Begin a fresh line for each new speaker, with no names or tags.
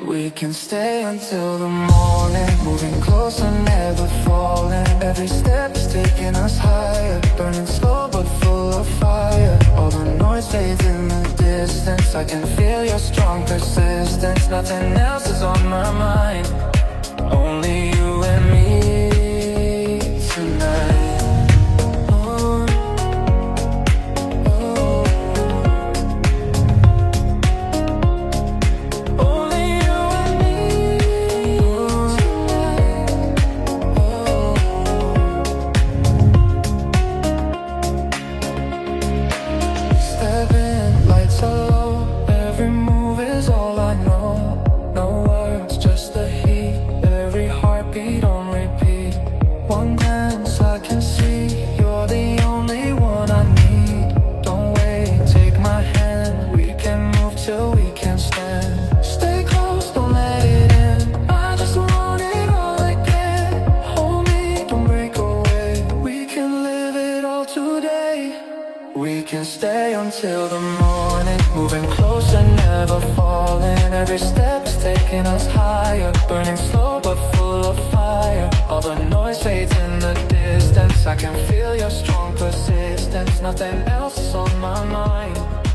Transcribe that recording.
We can stay until the morning, moving closer, never falling. Every step is taking us higher, burning slow but full of fire. All the noise fades in the distance, I can feel your strong persistence. Nothing else is on my mind, only you and me tonight. We can stay until the morning, moving closer, never falling. Every step is taking us higher, burning slow but full of fire. All the noise fades in the distance, I can feel your strong persistence. Nothing else is on my mind.